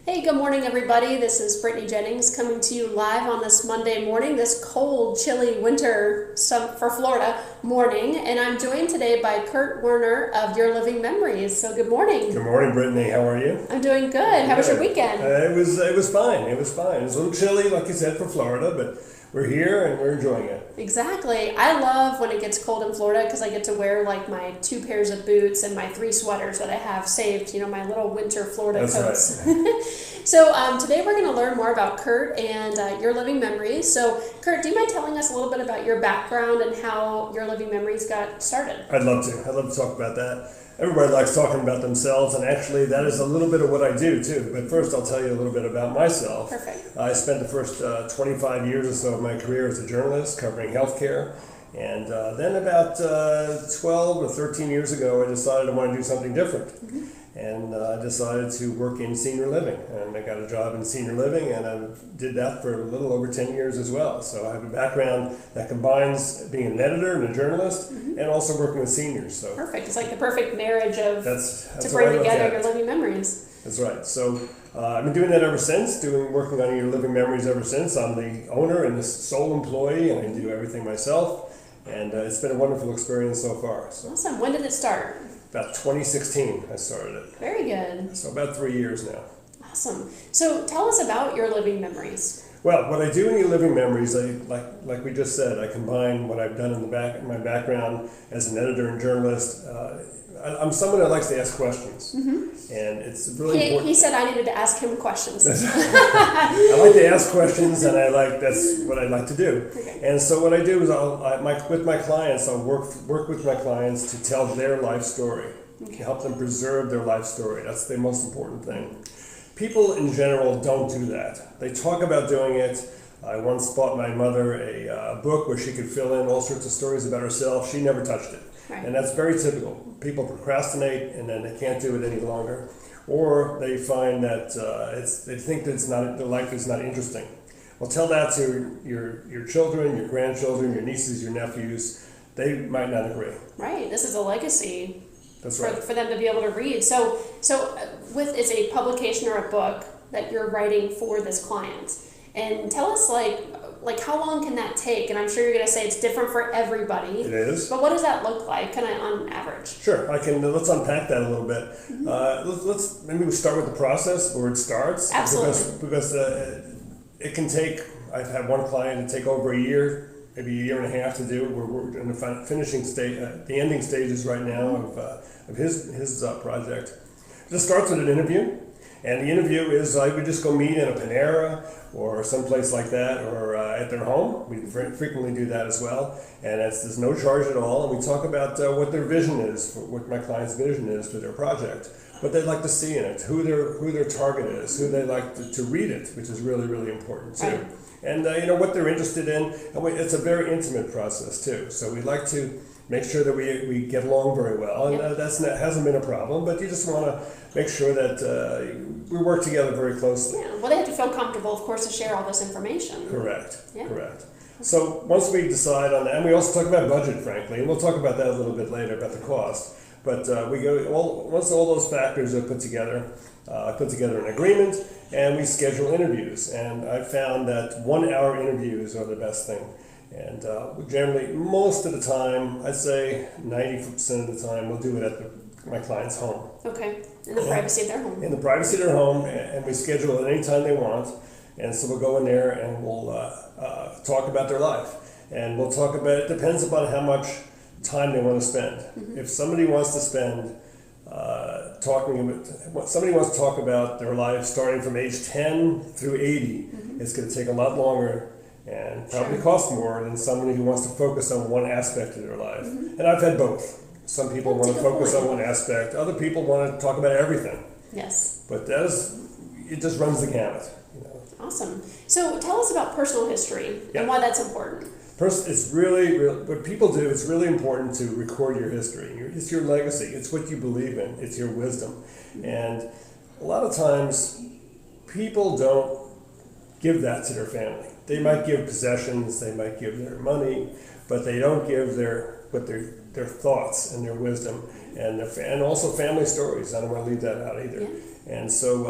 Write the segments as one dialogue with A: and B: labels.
A: Hey, good morning, everybody. This is Brittany Jennings coming to you live on this Monday morning, this cold, chilly winter for Florida morning. And I'm joined today by Kurt Werner of Your Living Memories. So good morning.
B: Good morning, Brittany. How are you?
A: I'm doing good. How was your weekend?
B: It was fine. It was fine. It was a little chilly, like you said, for Florida, but we're here and we're enjoying it.
A: Exactly. I love when it gets cold in Florida because I get to wear like my 2 pairs of boots and my 3 sweaters that I have saved, my little winter Florida coats.
B: Right.
A: So today we're going to learn more about Kurt and Your Living Memories. So Kurt, do you mind telling us a little bit about your background and how Your Living Memories got started?
B: I'd love to. I'd love to talk about that. Everybody likes talking about themselves, and actually that is a little bit of what I do too. But first I'll tell you a little bit about myself.
A: Perfect.
B: I spent the first 25 years or so of my career as a journalist covering healthcare. And then about 12 or 13 years ago, I decided I wanted to do something different. Mm-hmm. And I decided to work in senior living. And I got a job in senior living, and I did that for a little over 10 years as well. So I have a background that combines being an editor and a journalist, mm-hmm. and also working with seniors. So
A: perfect. It's like the perfect marriage of
B: that's
A: to bring together Your Living Memories.
B: That's right. So I've been doing that ever since, working on Your Living Memories ever since. I'm the owner and the sole employee, and I do everything myself. And it's been a wonderful experience so far. So.
A: Awesome. When did it start?
B: About 2016, I started it.
A: Very good.
B: So about 3 years now.
A: Awesome. So tell us about Your Living Memories.
B: Well, what I do in Your Living Memories, like we just said, I combine what I've done in my background as an editor and journalist. I'm someone that likes to ask questions, mm-hmm. and it's really important.
A: He said I needed to ask him questions.
B: I like to ask questions, and that's what I like to do.
A: Okay.
B: And so what I do is with my clients, I'll work with my clients to tell their life story, okay. to help them preserve their life story. That's the most important thing. People in general don't do that. They talk about doing it. I once bought my mother a book where she could fill in all sorts of stories about herself. She never touched it. Right. And that's very typical. People procrastinate and then they can't do it any longer. Or they find that they think that their life is not interesting. Well, tell that to your children, your grandchildren, your nieces, your nephews. They might not agree.
A: Right. This is a legacy.
B: That's right.
A: For them to be able to read. So it's a publication or a book that you're writing for this client. And tell us like how long can that take? And I'm sure you're going to say it's different for everybody. It
B: is.
A: But what does that look like, kind of on average?
B: Sure, I can. Let's unpack that a little bit. Mm-hmm. Maybe we start with the process where it starts.
A: Absolutely.
B: Because it can take. I've had one client to take over a year, maybe a year and a half to do. We're in the finishing stage, the ending stages right now of his project. It just starts with an interview. And the interview is I would just go meet in a Panera or someplace like that, or at their home. We frequently do that as well. And there's no charge at all. And we talk about what their vision is, what my client's vision is for their project, what they'd like to see in it, who their target is, who they like to read it, which is really, really important too. Right. And what they're interested in. And it's a very intimate process too. So we like to make sure that we get along very well. And hasn't been a problem, but you just want to make sure that we work together very closely.
A: Yeah, well, they have to feel comfortable, of course, to share all this information.
B: Correct. Yeah. Correct. So once we decide on that, and we also talk about budget, frankly, and we'll talk about that a little bit later about the cost. But once all those factors are put together an agreement, and we schedule interviews. And I found that 1-hour interviews are the best thing. And generally, most of the time, I'd say 90% of the time, we'll do it at my client's home.
A: Okay, in the privacy of their home.
B: In the privacy of their home, and we schedule it anytime they want. And so we'll go in there and we'll talk about their life. And we'll talk about, it depends upon how much time they want to spend. Mm-hmm. If somebody wants to spend somebody wants to talk about their life starting from age 10 through 80, mm-hmm. it's going to take a lot longer and probably cost more than somebody who wants to focus on one aspect of their life. Mm-hmm. And I've had both. Some people want to focus on one aspect. Other people want to talk about everything.
A: Yes.
B: But it just runs the gamut.
A: Awesome. So tell us about personal history and why that's important.
B: It's really what people do. It's really important to record your history. It's your legacy. It's what you believe in. It's your wisdom. Mm-hmm. And a lot of times, people don't give that to their family. They might give possessions. They might give their money, but they don't give their thoughts and their wisdom and also family stories. I don't want to leave that out either. Yeah. And so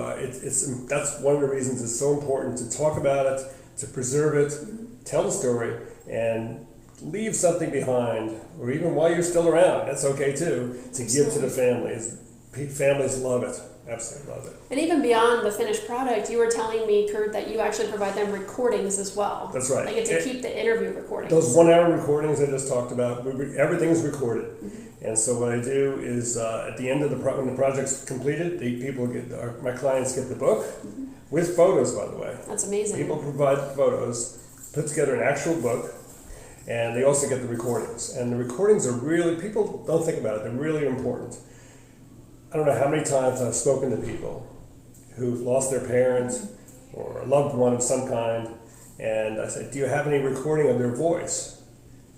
B: that's one of the reasons it's so important to talk about it, to preserve it, tell the story, and leave something behind, or even while you're still around, that's okay too, to give to the families. Families love it, absolutely love it.
A: And even beyond the finished product, you were telling me, Kurt, that you actually provide them recordings as well.
B: That's right.
A: Like to keep the interview recordings.
B: Those 1 hour recordings I just talked about, everything's recorded. And so what I do is at the end of when the project's completed, my clients get the book with photos, by the way.
A: That's amazing.
B: People provide photos, put together an actual book, and they also get the recordings. And the recordings are really, people don't think about it, they're really important. I don't know how many times I've spoken to people who've lost their parents or a loved one of some kind, and I say, do you have any recording of their voice?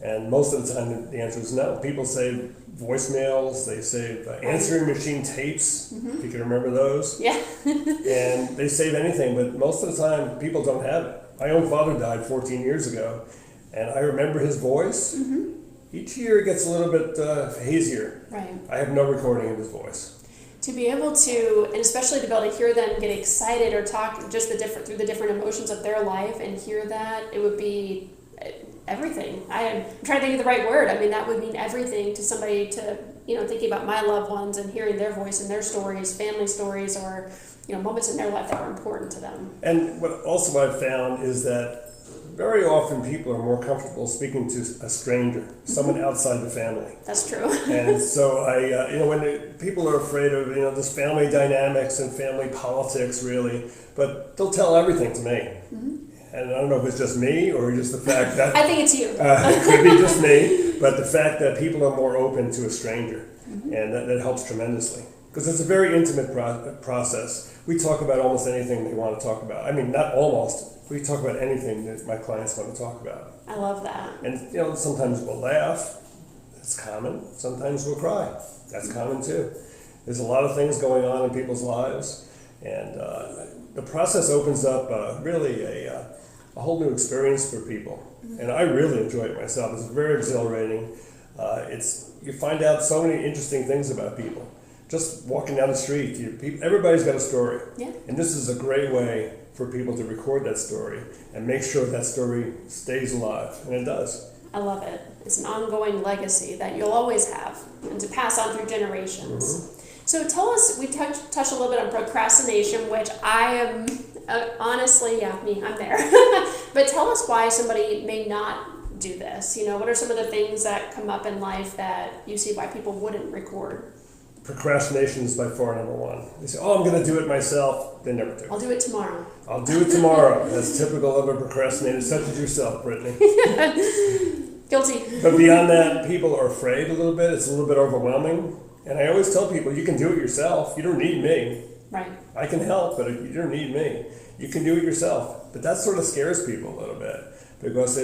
B: And most of the time the answer is no. People save voicemails, they save answering machine tapes, if you can remember those.
A: Yeah.
B: And they save anything, but most of the time people don't have it. My own father died 14 years ago, and I remember his voice. Each year it gets a little bit hazier.
A: Right.
B: I have no recording of his voice.
A: To be able to, and especially to be able to hear them get excited or talk just through the different emotions of their life and hear that, it would be everything. I'm trying to think of the right word. I mean, that would mean everything to somebody to, thinking about my loved ones and hearing their voice and their stories, family stories, or, moments in their life that were important to them.
B: And what also I've found is that very often people are more comfortable speaking to a stranger, someone outside the family.
A: That's true.
B: And so when people are afraid of, this family dynamics and family politics really, but they'll tell everything to me. And I don't know if it's just me or just the fact that...
A: I think it's you.
B: It could be just me, but the fact that people are more open to a stranger, and that helps tremendously. Because it's a very intimate process. We talk about almost anything they want to talk about. I mean, not almost. We talk about anything that my clients want to talk about.
A: I love that.
B: And, sometimes we'll laugh. That's common. Sometimes we'll cry. That's common too. There's a lot of things going on in people's lives. And the process opens up really a whole new experience for people. And I really enjoy it myself. It's very exhilarating. You find out so many interesting things about people. Just walking down the street, everybody's got a story.
A: Yeah.
B: And this is a great way for people to record that story and make sure that story stays alive. And it does.
A: I love it. It's an ongoing legacy that you'll always have and to pass on through generations. So tell us, we touched a little bit on procrastination, which I am honestly, I'm there. But tell us why somebody may not do this. What are some of the things that come up in life that you see why people wouldn't record?
B: Procrastination is by far number one. They say, I'm going to do it myself. They never do.
A: I'll do it tomorrow.
B: I'll do it tomorrow. That's typical of a procrastinator, such as yourself, Brittany.
A: Guilty.
B: But beyond that, people are afraid a little bit. It's a little bit overwhelming. And I always tell people, you can do it yourself. You don't need me.
A: Right.
B: I can help, but you don't need me. You can do it yourself. But that sort of scares people a little bit, because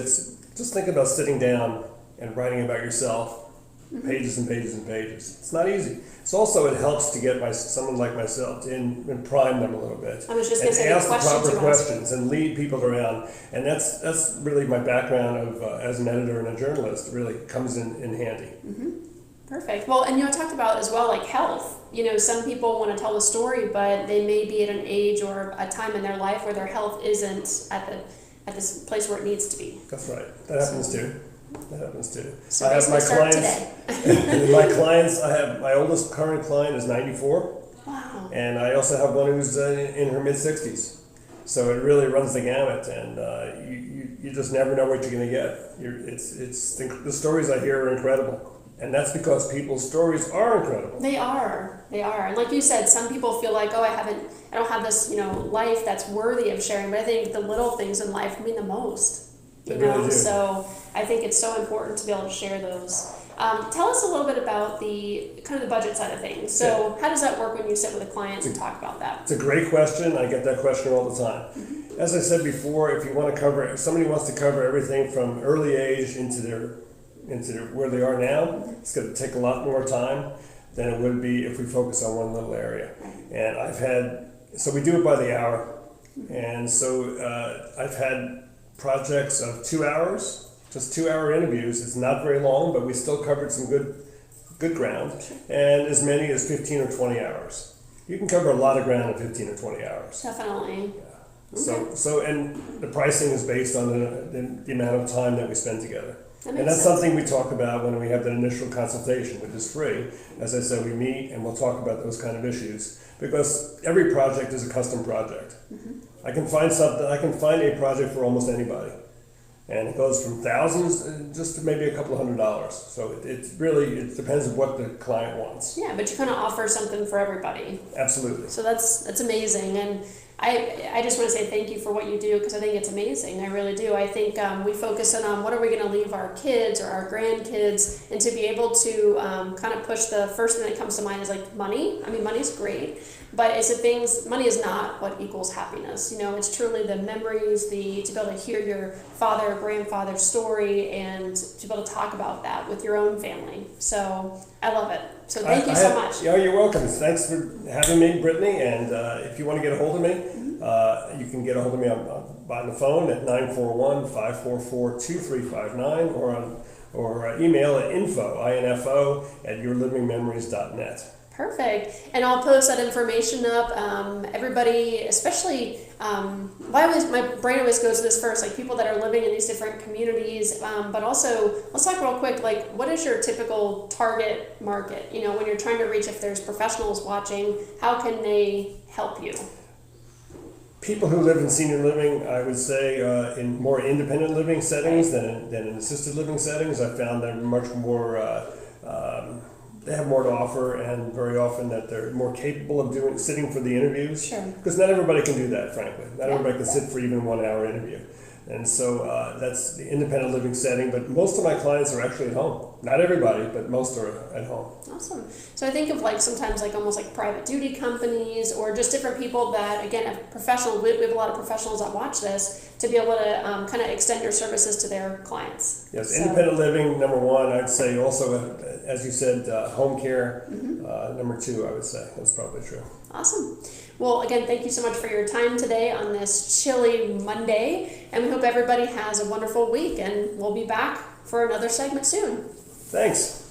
B: just think about sitting down and writing about yourself, pages and pages and pages. It's not easy. It's also, it helps to get someone like myself and prime them a little bit.
A: I was just going to say,
B: ask the proper questions and lead people around. And that's really my background as an editor and a journalist. It really comes in handy.
A: Perfect. Well, and you talked about as well, like health. Some people want to tell a story, but they may be at an age or a time in their life where their health isn't at this place where it needs to be.
B: That's right. That happens too.
A: So
B: I have my
A: start
B: clients.
A: Today.
B: I have my oldest current client is 94.
A: Wow.
B: And I also have one who's in her mid-60s. So it really runs the gamut, and you just never know what you're going to get. The stories I hear are incredible. And that's because people's stories are incredible.
A: They are. And like you said, some people feel like, I don't have this, life that's worthy of sharing. But I think the little things in life mean the most.
B: They really do.
A: So I think it's so important to be able to share those. Tell us a little bit about the budget side of things. So how does that work when you sit with a client and talk about that?
B: It's a great question. I get that question all the time. As I said before, if somebody wants to cover everything from early age into where they are now, it's going to take a lot more time than it would be if we focus on one little area. And so we do it by the hour. And so I've had projects of 2 hours, just 2 hour interviews. It's not very long, but we still covered some good ground, and as many as 15 or 20 hours. you can cover a lot of ground in 15 or 20 hours.
A: Definitely.
B: And the pricing is based on the amount of time that we spend together.
A: That
B: And
A: makes
B: that's
A: sense.
B: something we talk about when we have that initial consultation, which is free. As I said, we meet and we'll talk about those kind of issues because every project is a custom project. I can find a project for almost anybody. And it goes from thousands just to maybe a couple of $100s. So it depends on what the client wants.
A: Yeah, but you kind of offer something for everybody.
B: Absolutely.
A: So that's amazing, and I just want to say thank you for what you do because I think it's amazing. I really do. I think we focus in on what are we going to leave our kids or our grandkids, and to be able to kind of push the first thing that comes to mind is like money. I mean, money's great, but money is not what equals happiness. You know, it's truly the memories, to be able to hear your father or grandfather's story, and to be able to talk about that with your own family. So I love it. So thank you so much.
B: Yeah, you're welcome. Thanks for having me, Brittany. And if you want to get a hold of me, you can get a hold of me by the phone at 941-544-2359 or email at info at yourlivingmemories.net.
A: Perfect. And I'll post that information up. Everybody, especially, my brain always goes to this first, like people that are living in these different communities. But also, let's talk real quick, like what is your typical target market? You know, when you're trying to reach, if there's professionals watching, how can they help you?
B: People who live in senior living, I would say, in more independent living settings than in assisted living settings, I found they're much more, they have more to offer, and very often that they're more capable of sitting for the interviews.
A: Sure.
B: Because not everybody can do that, frankly. Not
A: Yeah.
B: everybody can sit for even a 1 hour interview. And so that's the independent living setting, but most of my clients are actually at home. Not everybody, but most are at home.
A: Awesome. So I think of like sometimes like almost like private duty companies or just different people that, again, have professional, we have a lot of professionals that watch this to be able to kind of extend your services to their clients.
B: Yes,
A: So-
B: independent living, number one. I'd say also, as you said, home care, number two, I would say. That's probably true.
A: Awesome. Well, again, thank you so much for your time today on this chilly Monday, and we hope everybody has a wonderful week, and we'll be back for another segment soon.
B: Thanks.